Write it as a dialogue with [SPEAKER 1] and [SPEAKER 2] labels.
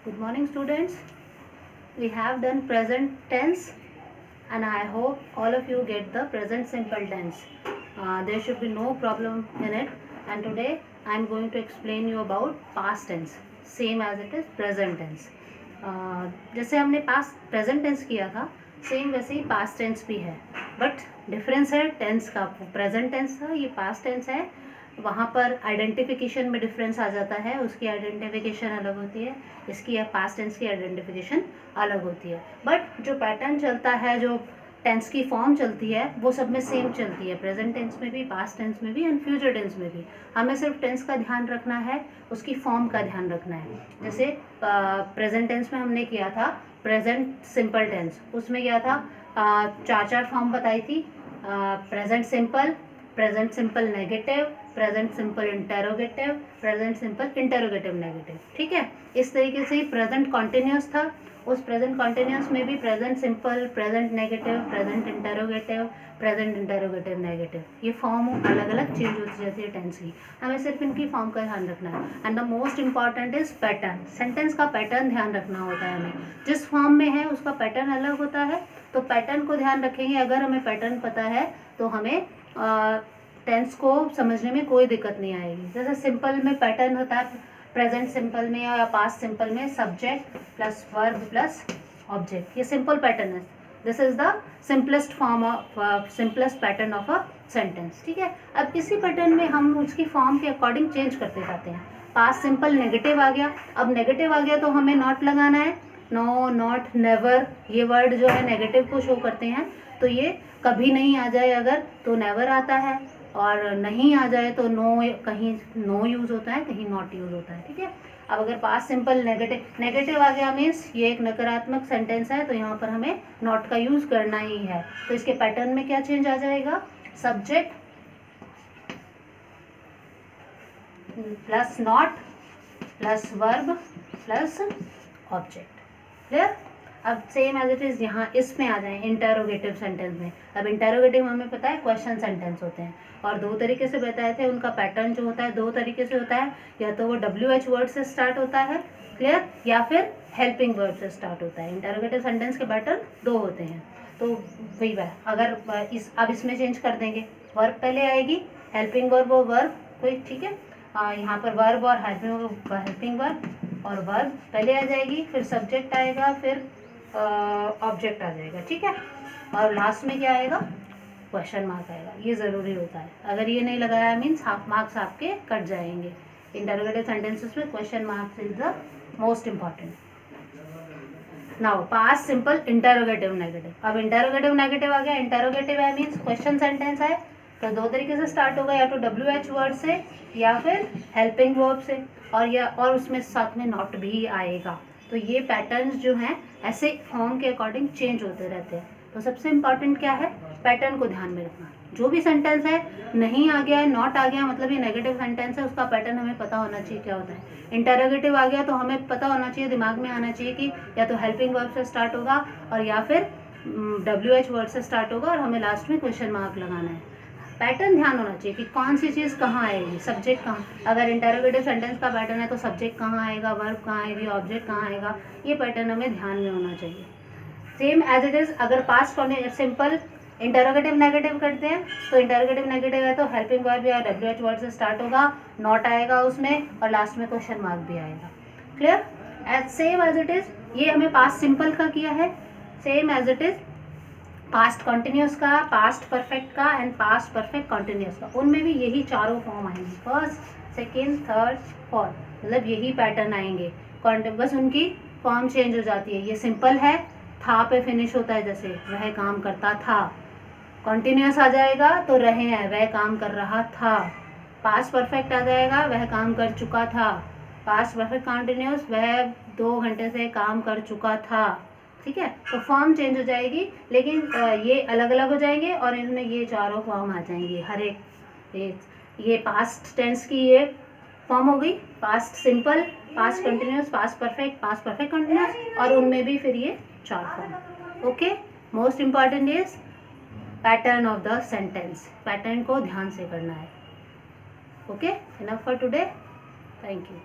[SPEAKER 1] Good morning, students. We have done present tense, and I hope all of you get the present simple tense. There should be no problem in it. And today I am going to explain you about past tense, same as it is present tense. जैसे हमने past present tense किया था, same वैसे ही past tense भी है, but difference है tense का. Present tense था, ये पास्ट टेंस है. वहाँ पर आइडेंटिफिकेशन में डिफरेंस आ जाता है, उसकी आइडेंटिफिकेशन अलग होती है, इसकी या पास्ट टेंस की आइडेंटिफिकेशन अलग होती है. बट जो पैटर्न चलता है, जो टेंस की फॉर्म चलती है, वो सब में सेम चलती है, प्रेजेंट टेंस में भी, पास्ट टेंस में भी एंड फ्यूचर टेंस में भी. हमें सिर्फ टेंस का ध्यान रखना है, उसकी फॉर्म का ध्यान रखना है. जैसे प्रेजेंट टेंस में हमने किया था प्रेजेंट सिंपल टेंस, उसमें क्या था, चार फॉर्म बताई थी. Present simple, present simple negative, present simple interrogative, present simple interrogative negative. ठीक है, इस तरीके से ही प्रेजेंट कॉन्टिन्यूस था. उस प्रेजेंट कॉन्टिन्यूस में भी present simple, present negative, present interrogative, present interrogative negative, ये फॉर्म अलग अलग चेंज होती जाती है टेंस की. हमें सिर्फ इनकी फॉर्म का ध्यान रखना है. And the most important is pattern. Sentence का पैटर्न ध्यान रखना होता है हमें. जिस फॉर्म में है उसका पैटर्न अलग होता है, तो पैटर्न को ध्यान रखेंगे. अगर हमें पैटर्न पता है तो हमें टेंस को समझने में कोई दिक्कत नहीं आएगी. जैसे सिंपल में पैटर्न होता है, प्रेजेंट सिंपल में या पास्ट सिंपल में subject plus verb plus object, ये सिंपल पैटर्न है. This is the simplest form of simplest pattern of a sentence. ठीक है, अब इसी पैटर्न में हम उसकी फॉर्म के अकॉर्डिंग चेंज करते जाते हैं. पास्ट सिंपल नेगेटिव आ गया, अब नेगेटिव आ गया तो हमें नॉट लगाना है. नो, नॉट, नेवर, ये वर्ड जो है नेगेटिव को शो करते हैं, तो ये कभी नहीं आ जाए अगर तो नेवर आता है, और नहीं आ जाए तो नो, कहीं नो यूज़ होता है, कहीं नॉट यूज़ होता है. ठीक है, अब अगर पास्ट सिंपल नेगेटिव आ गया मीन्स ये एक नकारात्मक सेंटेंस है, तो यहाँ पर हमें नॉट का यूज़ करना ही है. तो इसके पैटर्न में क्या चेंज आ जाएगा, subject plus not plus verb plus object. Clear. अब सेम एज इट इज़ यहाँ इसमें आ जाए इंटेरोगेटिव सेंटेंस में. अब इंटेरोगेटिव हमें पता है क्वेश्चन सेंटेंस होते हैं, और दो तरीके से बताए थे. उनका पैटर्न जो होता है दो तरीके से होता है, या तो वो WH वर्ड से स्टार्ट होता है, क्लियर, या फिर हेल्पिंग वर्ड से स्टार्ट होता है. इंटेरोगेटिव सेंटेंस के पैटर्न दो होते हैं. तो वही बात, अगर अब इसमें चेंज कर देंगे, वर्ब पहले आएगी, हेल्पिंग वर्ब और वर्ब कोई. ठीक है, यहाँ पर वर्ब और हेल्पिंग वर्ब और वर्ब पहले आ जाएगी, फिर सब्जेक्ट आएगा, फिर ऑब्जेक्ट आ जाएगा. ठीक है, और लास्ट में क्या आएगा, क्वेश्चन मार्क आएगा. ये ज़रूरी होता है. अगर ये नहीं लगाया मीन्स हाफ मार्क्स आपके कट जाएंगे. इंटरोगेटिव सेंटेंसेस में question marks is the most important. Now past simple interrogative negative. अब इंटरोगेटिव नेगेटिव आ गया. इंटरोगेटिव है मीन्स क्वेश्चन सेंटेंस है, तो दो तरीके से स्टार्ट होगा, या तो WH वर्ड से या फिर हेल्पिंग वर्ब से, और उसमें साथ में नॉट भी आएगा. तो ये पैटर्न्स जो हैं ऐसे फॉर्म के अकॉर्डिंग चेंज होते रहते हैं. तो सबसे इम्पॉर्टेंट क्या है, पैटर्न को ध्यान में रखना. जो भी सेंटेंस है नहीं आ गया है, नॉट आ गया, मतलब ये नेगेटिव सेंटेंस है, उसका पैटर्न हमें पता होना चाहिए क्या होता है. इंटरोगेटिव आ गया तो हमें पता होना चाहिए, दिमाग में आना चाहिए कि या तो हेल्पिंग वर्ब से स्टार्ट होगा और या फिर WH वर्ड से स्टार्ट होगा, और हमें लास्ट में क्वेश्चन मार्क लगाना है. पैटर्न ध्यान होना चाहिए कि कौन सी चीज़ कहाँ आएगी, सब्जेक्ट कहाँ. अगर इंटरोगेटिव सेंटेंस का पैटर्न है तो सब्जेक्ट कहाँ आएगा, वर्ब कहाँ आएगी, ऑब्जेक्ट कहाँ आएगा, ये पैटर्न हमें ध्यान में होना चाहिए. सेम एज इट इज़ अगर पास्ट सिंपल इंटरोगेटिव नेगेटिव करते हैं, तो इंटरोगेटिव नेगेटिव है तो हेल्पिंग वर्ब या WH वर्ड से स्टार्ट होगा, नॉट आएगा उसमें, और लास्ट में क्वेश्चन मार्क भी आएगा. Clear. Same as it is ये हमें पास्ट सिंपल का किया है. Same as it is past continuous का, पास्ट परफेक्ट का एंड पास्ट परफेक्ट कॉन्टिन्यूस का, उनमें भी यही चारों फॉर्म आएंगे. फर्स्ट, सेकेंड, थर्ड, फोर्थ, मतलब यही पैटर्न आएंगे. बस उनकी फॉर्म चेंज हो जाती है. ये सिंपल है, था पे फिनिश होता है, जैसे वह काम करता था. कॉन्टिन्यूस आ जाएगा तो रहे हैं, वह काम कर रहा था. पास्ट परफेक्ट आ जाएगा, वह काम कर चुका था. पास्ट परफेक्ट कॉन्टिन्यूस, वह 2 घंटे से काम कर चुका था. ठीक है, तो फॉर्म चेंज हो जाएगी, लेकिन ये अलग अलग हो जाएंगे, और इनमें ये चारों फॉर्म आ जाएंगे. हर एक ये पास्ट टेंस की ये फॉर्म हो गई, past simple, past continuous, past perfect continuous, और उनमें भी फिर ये 4 form. Okay, most important is pattern of the sentence. Pattern को ध्यान से करना है. Okay, enough for today. Thank you.